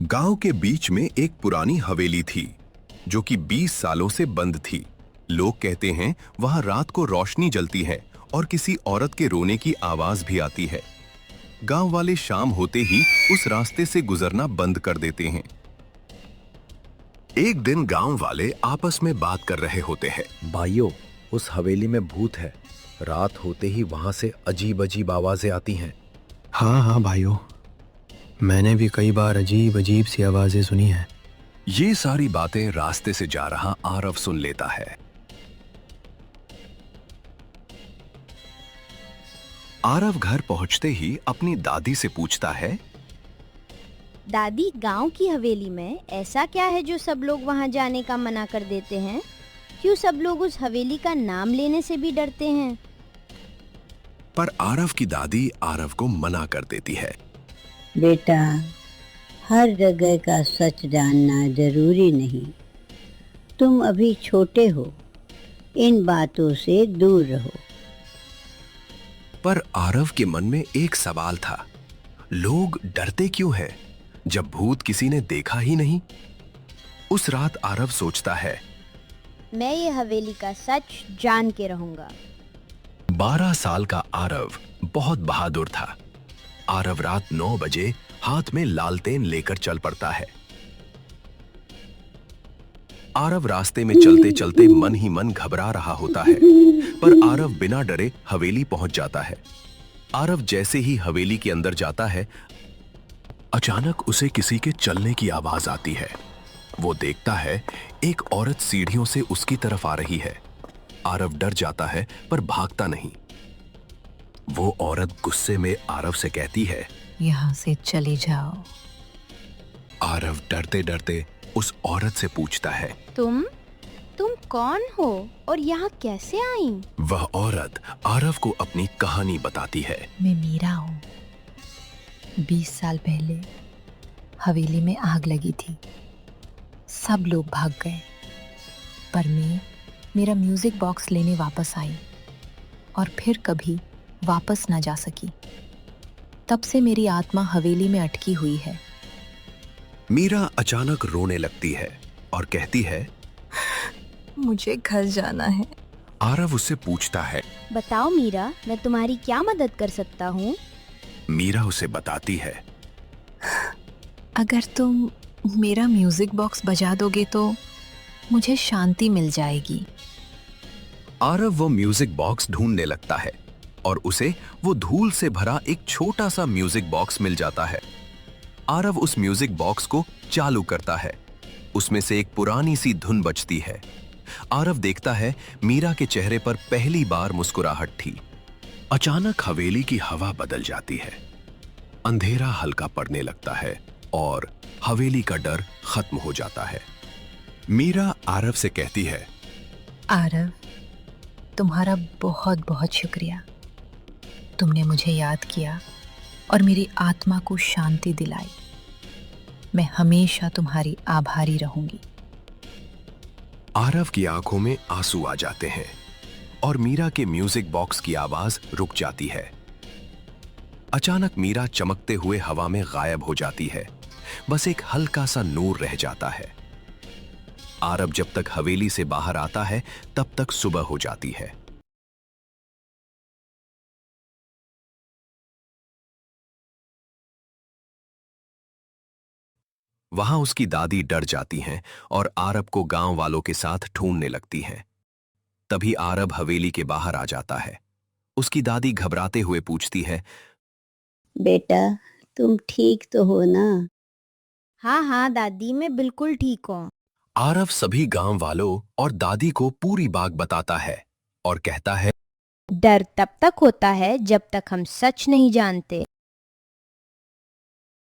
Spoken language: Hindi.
गांव के बीच में एक पुरानी हवेली थी जो कि 20 सालों से बंद थी। लोग कहते हैं वहां रात को रोशनी जलती है और किसी औरत के रोने की आवाज भी आती है। गांव वाले शाम होते ही उस रास्ते से गुजरना बंद कर देते हैं। एक दिन गांव वाले आपस में बात कर रहे होते हैं। भाइयों, उस हवेली में भूत है। रात होते ही वहां से अजीब अजीब आवाजें आती हैं। हाँ हाँ भाइयों, मैंने भी कई बार अजीब अजीब सी आवाजें सुनी हैं। ये सारी बातें रास्ते से जा रहा आरव सुन लेता है। आरव घर पहुंचते ही अपनी दादी से पूछता है, दादी, गांव की हवेली में ऐसा क्या है जो सब लोग वहां जाने का मना कर देते हैं? क्यों सब लोग उस हवेली का नाम लेने से भी डरते हैं? पर आरव की दादी आरव को मना कर देती है। बेटा, हर जगह का सच जानना जरूरी नहीं। तुम अभी छोटे हो, इन बातों से दूर रहो। पर आरव के मन में एक सवाल था, लोग डरते क्यों हैं जब भूत किसी ने देखा ही नहीं? उस रात आरव सोचता है, मैं ये हवेली का सच जान के रहूंगा। 12 साल का आरव बहुत बहादुर था। आरव रात 9 बजे हाथ में लालटेन लेकर चल पड़ता है। आरव रास्ते में चलते चलते मन ही मन घबरा रहा होता है, पर आरव बिना डरे हवेली पहुंच जाता है। आरव जैसे ही हवेली के अंदर जाता है, अचानक उसे किसी के चलने की आवाज आती है। वो देखता है एक औरत सीढ़ियों से उसकी तरफ आ रही है। आरव डर जाता है पर भागता नहीं। वो औरत गुस्से में आरव से कहती है, यहाँ से चले जाओ। आरव डरते डरते उस औरत से पूछता है, तुम कौन हो और यहाँ कैसे आई? वह औरत आरव को अपनी कहानी बताती है। मैं मीरा हूँ। 20 साल पहले हवेली में आग लगी थी। सब लोग भाग गए, पर मैं मेरा म्यूजिक बॉक्स लेने वापस आई और फिर कभी वापस न जा सकी। तब से मेरी आत्मा हवेली में अटकी हुई है। मीरा अचानक रोने लगती है और कहती है, मुझे घर जाना है। आरव उससे पूछता है, बताओ मीरा, मैं तुम्हारी क्या मदद कर सकता हूँ? मीरा उसे बताती है, अगर तुम मेरा म्यूजिक बॉक्स बजा दोगे तो मुझे शांति मिल जाएगी। आरव वो म्यूजिक बॉक्स ढूंढने लगता है और उसे वो धूल से भरा एक छोटा सा म्यूजिक बॉक्स मिल जाता है। आरव उस म्यूजिक बॉक्स को चालू करता है। उसमें से एक पुरानी सी धुन बजती है। आरव देखता है मीरा के चेहरे पर पहली बार मुस्कुराहट थी। अचानक हवेली की हवा बदल जाती है। अंधेरा हल्का पड़ने लगता है और हवेली का डर खत्म हो जाता है। मीरा आरव से कहती है, आरव, तुम्हारा बहुत बहुत शुक्रिया। तुमने मुझे याद किया और मेरी आत्मा को शांति दिलाई। मैं हमेशा तुम्हारी आभारी रहूंगी। आरव की आंखों में आंसू आ जाते हैं और मीरा के म्यूजिक बॉक्स की आवाज रुक जाती है। अचानक मीरा चमकते हुए हवा में गायब हो जाती है। बस एक हल्का सा नूर रह जाता है। आरव जब तक हवेली से बाहर आता है तब तक सुबह हो जाती है। वहां उसकी दादी डर जाती हैं और आरव को गांव वालों के साथ ढूंढने लगती हैं। तभी आरव हवेली के बाहर आ जाता है। उसकी दादी घबराते हुए पूछती है, बेटा, तुम ठीक तो हो ना? हाँ हाँ दादी, मैं बिल्कुल ठीक हूँ। आरव सभी गांव वालों और दादी को पूरी बात बताता है और कहता है, डर तब तक होता है जब तक हम सच नहीं जानते।